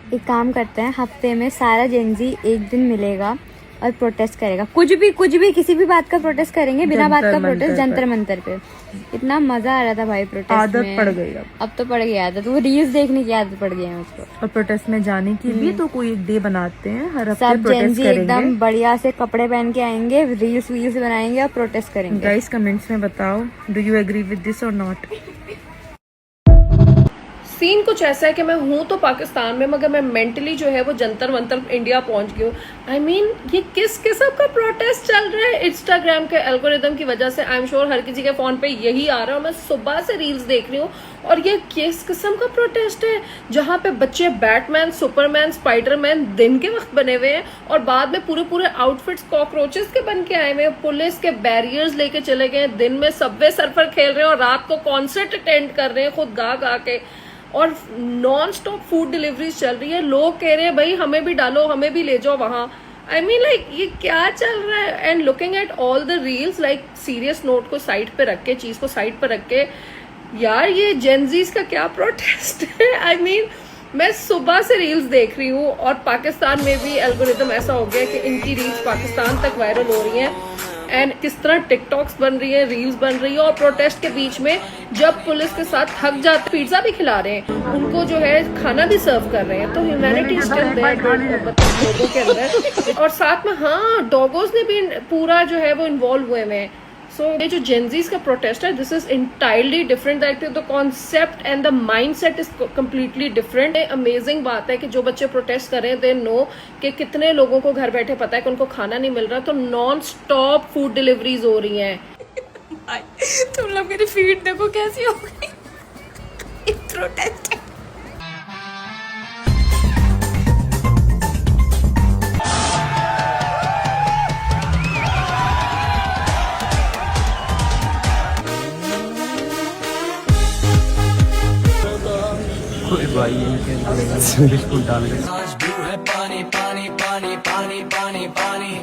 एक काम करते हैं, हफ्ते में सारा जेंजी एक दिन मिलेगा और प्रोटेस्ट करेगा। कुछ भी किसी भी बात का प्रोटेस्ट करेंगे, बिना बात का प्रोटेस्ट जंतर मंतर पे। इतना मजा आ रहा था भाई प्रोटेस्ट में। आदत पड़ गई अब तो पड़ गई आदत, वो रील्स देखने की आदत पड़ गई है मुझको। और प्रोटेस्ट में जाने की भी तो कोई एक डे बनाते हैं, हर हफ्ते सब प्रोटेस्ट जेंजी करेंगे। एकदम बढ़िया से कपड़े पहन के आएंगे, रील्स बनाएंगे और प्रोटेस्ट करेंगे। गाइस कमेंट्स में बताओ, do you agree with this और नॉट। सीन कुछ ऐसा है कि मैं हूं तो पाकिस्तान में, मगर मैं मेंटली जो है वो जंतर मंतर इंडिया पहुंच गई हूँ। आई मीन ये किस किस्म का प्रोटेस्ट चल रहा है? इंस्टाग्राम के एल्गोरिदम की वजह से आई एम श्योर हर किसी के फोन पे यही आ रहा है। मैं सुबह से रील्स देख रही हूँ और ये किस किस्म का प्रोटेस्ट है जहाँ पे बच्चे बैटमैन, सुपरमैन, स्पाइडरमैन दिन के वक्त बने हुए हैं और बाद में पूरे आउटफिट्स कॉकरोचेस के बन के आए हुए हैं। पुलिस के बैरियर्स लेके चले गए, दिन में सबवे सर्फर खेल रहे हैं और रात को कॉन्सर्ट अटेंड कर रहे हैं खुद गा के। और नॉन स्टॉप फूड डिलीवरीज चल रही है। लोग कह रहे हैं भाई हमें भी डालो, हमें भी ले जाओ वहां। आई मीन लाइक ये क्या चल रहा है? And looking at all the reels, like serious note को साइड पे रख के, चीज को साइड पे रख के, यार ये जेनजीज का क्या प्रोटेस्ट है? आई मीन मैं सुबह से रील्स देख रही हूँ और पाकिस्तान में भी एल्गोरिदम ऐसा हो गया कि इनकी रील्स पाकिस्तान तक वायरल हो रही हैं। एंड किस तरह टिकटॉक्स बन रही है, रील्स बन रही है। और प्रोटेस्ट के बीच में जब पुलिस के साथ थक जाते, पिज्जा भी खिला रहे हैं उनको, जो है खाना भी सर्व कर रहे हैं। तो ह्यूमैनिटी स्टिल देयर लोगों के अंदर। और साथ में हाँ, डॉगोज ने भी पूरा जो है वो इन्वॉल्व हुए हैं। सो ये जो जेनजीज का प्रोटेस्ट है, this is entirely different. The concept and the mindset is completely different. Amazing बात है कि जो बच्चे प्रोटेस्ट कर रहे हैं, दे नो कि कितने लोगों को घर बैठे पता है कि उनको खाना नहीं मिल रहा, तो नॉन स्टॉप फूड डिलीवरीज हो रही हैं। तुम लोग मेरी फीड देखो कैसी हो गई। प्रोटेस्ट कोई भाई इनके बिस्कुट डाल के पानी पानी पानी पानी पानी पानी।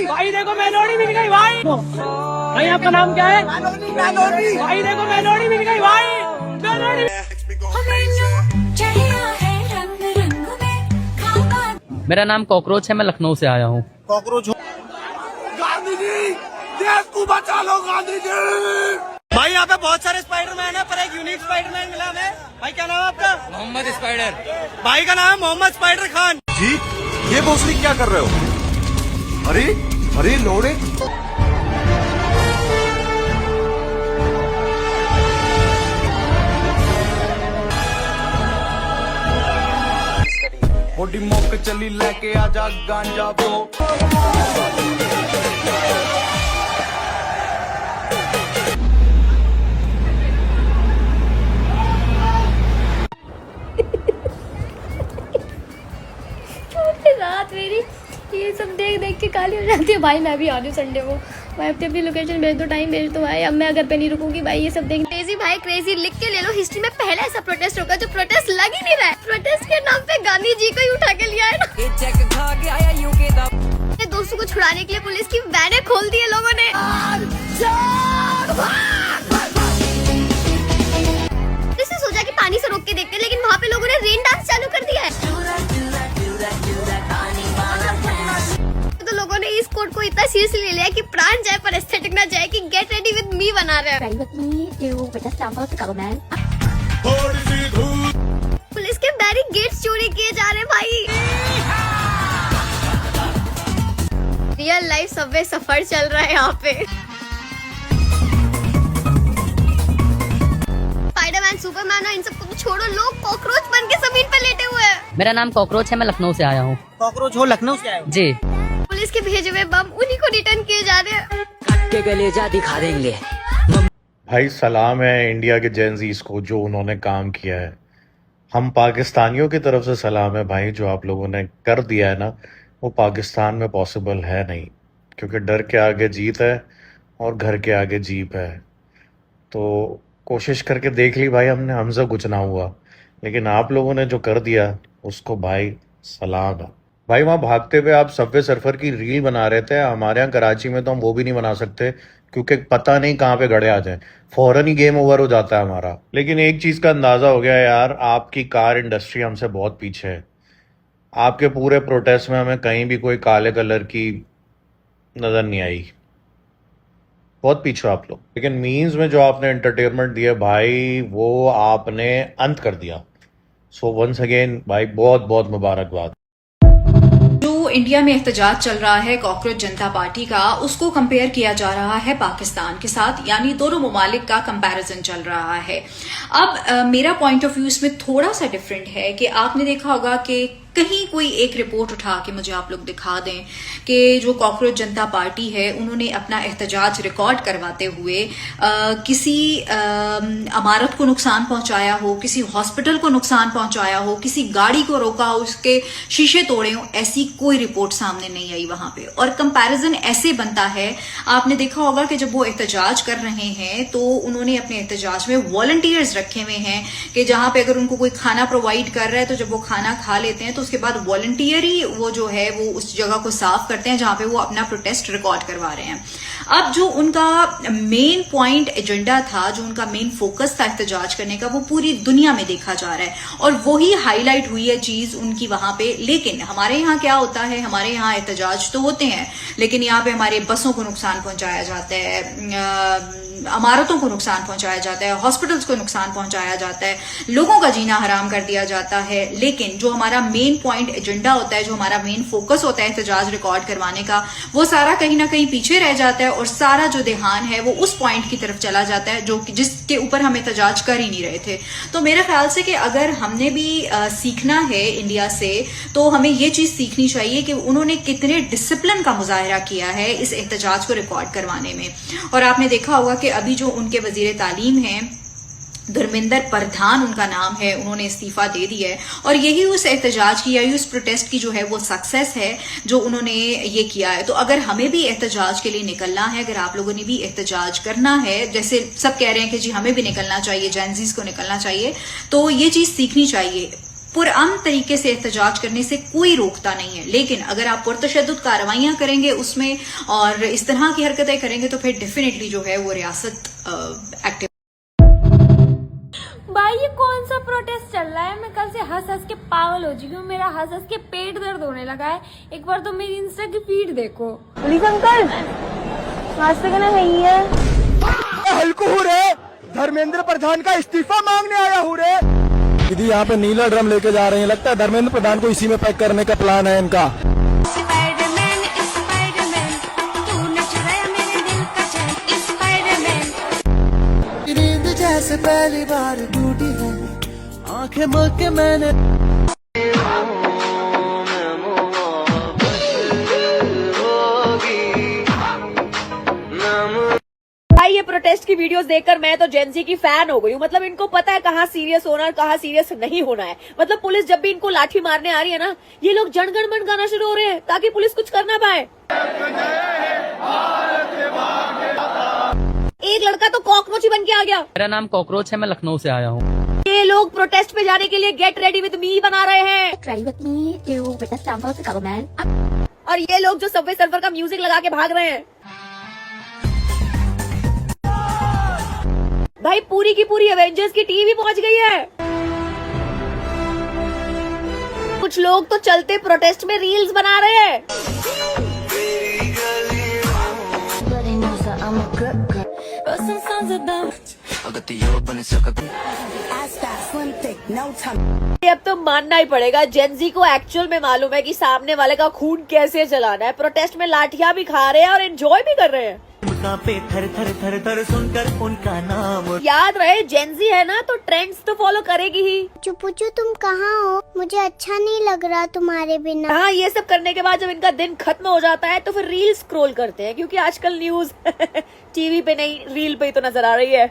भाई देखो मेलोडी मिल गई भाई। भाई आपका नाम क्या है? मेलोडी। भाई देखो मेलोडी मिल गई भाई। मेलोडी। मेरा नाम कॉकरोच है, मैं लखनऊ से आया हूँ। कॉकरोच। गांधी जी, देश को बचा लो गांधी जी। भाई यहाँ पे बहुत सारे स्पाइडरमैन है, पर एक यूनिक स्पाइडरमैन मिला हमें। भाई क्या नाम है आपका? मोहम्मद स्पाइडर। भाई का नाम है मोहम्मद स्पाइडर खान जी। ये भोसड़ी क्या कर रहे हो? अरे अरे लोड़े। मोटी मोक चली लेके आजा गांजा ब्रो। रात मेरी ये सब देख देख के काली हो जाती है। भाई मैं भी आ रही हूँ संडे को। भाई अपनी अपनी लोकेशन भेज दो, टाइम भेज दो भाई। अब मैं घर पे नहीं रुकूंगी भाई, ये सब देख। क्रेजी भाई क्रेजी लिख के ले लो। हिस्ट्री में पहला ऐसा प्रोटेस्ट होगा जो प्रोटेस्ट लग ही नहीं रहा है। प्रोटेस्ट के नाम पे गांधी जी को ही उठा के लिया है ना। अपने दोस्तों को छुड़ाने के लिए पुलिस की वैनें खोल दी है लोगों ने। इसने सोचा कि पानी से रोक के देखते, लेकिन वहाँ पे लोगों ने रेन डांस चालू कर दिया है। तो लोगों ने इस कोड को इतना सीरियसली ले लिया कि प्राण जाए पर एस्थेटिक ना जाए, कि गेट रेडी विद मी बना रहे हैं। पुलिस के बैरिकेड्स चोरी किए जा रहे हैं भाई। रियल लाइफ सबवे सफर चल रहा है यहाँ पे। स्पाइडरमैन, सुपरमैन और इन सबको तो छोड़ो, लोग कॉकरोच बन के जमीन पे लेटे हुए हैं। मेरा नाम कॉकरोच है, मैं लखनऊ से आया हूँ। कॉकरोच हो, लखनऊ से आए हो? जी। पुलिस के भेजे हुए बम उन्हीं को रिटर्न किए जा रहे हैं। के कलेजा दिखा देंगे। भाई सलाम है इंडिया के जेनजीज को जो उन्होंने काम किया है। हम पाकिस्तानियों की तरफ से सलाम है भाई, जो आप लोगों ने कर दिया है ना, वो पाकिस्तान में पॉसिबल है नहीं। क्योंकि डर के आगे जीत है और घर के आगे जीप है। तो कोशिश करके देख ली भाई हमने, हमसे कुछ ना हुआ, लेकिन आप लोगों ने जो कर दिया उसको भाई सलाम है। भाई वहाँ भागते हुए आप सबवे सर्फर की रील बना रहे थे, हमारे यहाँ कराची में तो हम वो भी नहीं बना सकते क्योंकि पता नहीं कहाँ पे गड़े आ जाए, फौरन ही गेम ओवर हो जाता है हमारा। लेकिन एक चीज का अंदाजा हो गया यार, आपकी कार इंडस्ट्री हमसे बहुत पीछे है। आपके पूरे प्रोटेस्ट में हमें कहीं भी कोई काले कलर की नजर नहीं आई, बहुत पीछे आप लोग। लेकिन मीम्स में जो आपने एंटरटेनमेंट दिया भाई, वो आपने अंत कर दिया। सो वंस अगेन भाई बहुत बहुत मुबारकबाद। जो इंडिया में एहतजाज चल रहा है कॉकरोच जनता पार्टी का, उसको कंपेयर किया जा रहा है पाकिस्तान के साथ, यानी दोनों ममालिक का कंपैरिजन चल रहा है। अब मेरा पॉइंट ऑफ व्यू इसमें थोड़ा सा डिफरेंट है कि आपने देखा होगा कि कहीं कोई एक रिपोर्ट उठा के मुझे आप लोग दिखा दें कि जो कॉकरोच जनता पार्टी है उन्होंने अपना एहतजाज रिकॉर्ड करवाते हुए किसी इमारत को नुकसान पहुंचाया हो, किसी हॉस्पिटल को नुकसान पहुंचाया हो, किसी गाड़ी को रोका हो, उसके शीशे तोड़े हो, ऐसी कोई रिपोर्ट सामने नहीं आई वहां पे। और कंपैरिजन ऐसे बनता है, आपने देखा होगा कि जब वो एहतजाज कर रहे हैं तो उन्होंने अपने एहतजाज में वॉलंटियर्स रखे हुए हैं कि जहां पे अगर उनको कोई खाना प्रोवाइड कर रहा है तो जब वो खाना खा लेते हैं तो उसके बाद वॉलंटियर ही वो जो है वो उस जगह को साफ करते हैं जहां पे वो अपना प्रोटेस्ट रिकॉर्ड करवा रहे हैं। अब जो उनका मेन पॉइंट एजेंडा था, जो उनका मेन फोकस था एहतजाज करने का, वो पूरी दुनिया में देखा जा रहा है और वही हाईलाइट हुई है चीज उनकी वहां पे। लेकिन हमारे यहाँ क्या होता है, हमारे यहाँ एहतजाज तो होते हैं लेकिन यहाँ पे हमारे बसों को नुकसान पहुंचाया जाता है, इमारतों को नुकसान पहुंचाया जाता है, हॉस्पिटल्स को नुकसान पहुंचाया जाता है, लोगों का जीना हराम कर दिया जाता है। लेकिन जो हमारा मेन पॉइंट एजेंडा होता है, जो हमारा मेन फोकस होता है एहतजाज रिकॉर्ड करवाने का, वो सारा कहीं ना कहीं पीछे रह जाता है और सारा जो ध्यान है वो उस पॉइंट की तरफ चला जाता है जो जिसके ऊपर हम एहतजाज कर ही नहीं रहे थे। तो मेरे ख्याल से कि अगर हमने भी सीखना है इंडिया से तो हमें ये चीज सीखनी चाहिए कि उन्होंने कितने डिसिप्लिन का मुजाहरा किया है इस एहतजाज को रिकॉर्ड करवाने में। और आपने देखा होगा कि अभी जो उनके वजीर तालीम हैं, धर्मेंद्र प्रधान उनका नाम है, उन्होंने इस्तीफा दे दिया है और यही उस एहतजाज की या उस प्रोटेस्ट की जो है वो सक्सेस है जो उन्होंने ये किया है। तो अगर हमें भी एहतजाज के लिए निकलना है, अगर आप लोगों ने भी एहतजाज करना है, जैसे सब कह रहे हैं कि जी हमें भी निकलना चाहिए, जेनजीज को निकलना चाहिए, तो ये चीज सीखनी चाहिए। पुरअमन तरीके से एहतजाज करने से कोई रोकता नहीं है, लेकिन अगर आप पुरतशद्दुद कार्रवाइयां करेंगे उसमें और इस तरह की हरकतें करेंगे तो फिर डेफिनेटली जो है वो रियासत एक्टिव। भाई ये कौन सा प्रोटेस्ट चल रहा है? मैं कल से हंस हंस के पागल हो चुकी हूँ, मेरा हंस हंस के पेट दर्द होने लगा है। एक बार तो मेरी इंस्टा की फीड देखो। पुलिस अंकल आज तक ना नहीं है, हल्कू हो रे, धर्मेंद्र प्रधान का इस्तीफा मांगने आया हूँ रे। दीदी यहाँ पे नीला ड्रम लेके जा रहे हैं, लगता है धर्मेंद्र प्रधान को इसी में पैक करने का प्लान है इनका। जैसे पहली बार टूटी है आंखें मल के मैंने। भाई ये प्रोटेस्ट की वीडियोस देखकर मैं तो जेनजी की फैन हो गई हूँ। मतलब इनको पता है कहाँ सीरियस होना और कहाँ सीरियस नहीं होना है। मतलब पुलिस जब भी इनको लाठी मारने आ रही है ना, ये लोग जनगण मन गाना शुरू हो रहे हैं ताकि पुलिस कुछ कर ना पाए। एक लड़का तो कॉकरोच ही बन के आ गया। मेरा नाम कॉकरोच है, मैं लखनऊ से आया हूँ। ये लोग प्रोटेस्ट पे जाने के लिए गेट रेडी विद मी बना रहे हैं और ये लोग जो सबवे सर्फर का म्यूजिक लगा के भाग रहे हैं। भाई पूरी की पूरी एवेंजर्स की टीम ही पहुंच गई है। कुछ लोग तो चलते प्रोटेस्ट में रील्स बना रहे हैं। अब तो मानना ही पड़ेगा, जेनजी को एक्चुअल में मालूम है कि सामने वाले का खून कैसे जलाना है। प्रोटेस्ट में लाठियां भी खा रहे हैं और एंजॉय भी कर रहे हैं। पे थर थर थर थर सुनकर उनका नाम याद रहे, जेनजी है ना तो ट्रेंड्स तो फॉलो करेगी ही। चुपुचू तुम कहाँ हो? मुझे अच्छा नहीं लग रहा तुम्हारे बिना। हाँ, ये सब करने के बाद जब इनका दिन खत्म हो जाता है तो फिर रील स्क्रॉल करते हैं, क्योंकि आजकल न्यूज टीवी पे नहीं रील पे ही तो नजर आ रही है।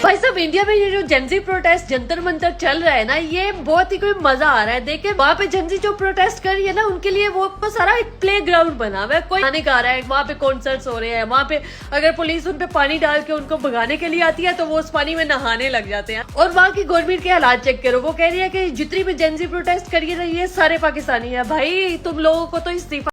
भाई साहब इंडिया में ये जो जेंजी प्रोटेस्ट जंतर मंतर चल रहा है ना, ये बहुत ही कोई मजा आ रहा है देखे। वहाँ पे जेंजी जो प्रोटेस्ट कर रही है ना, उनके लिए वो सारा एक प्ले ग्राउंड बना हुआ है। कोई आने का रहा है, वहाँ पे कॉन्सर्ट्स हो रहे हैं, वहाँ पे अगर पुलिस उन पे पानी डाल के उनको भगाने के लिए आती है तो वो उस पानी में नहाने लग जाते हैं। और वहाँ की गवर्नमेंट के हालात चेक करो, वो कह रही है कि जितनी भी जेंजी प्रोटेस्ट करिए रही है सारे पाकिस्तानी है। भाई तुम लोगों को तो इस्तीफा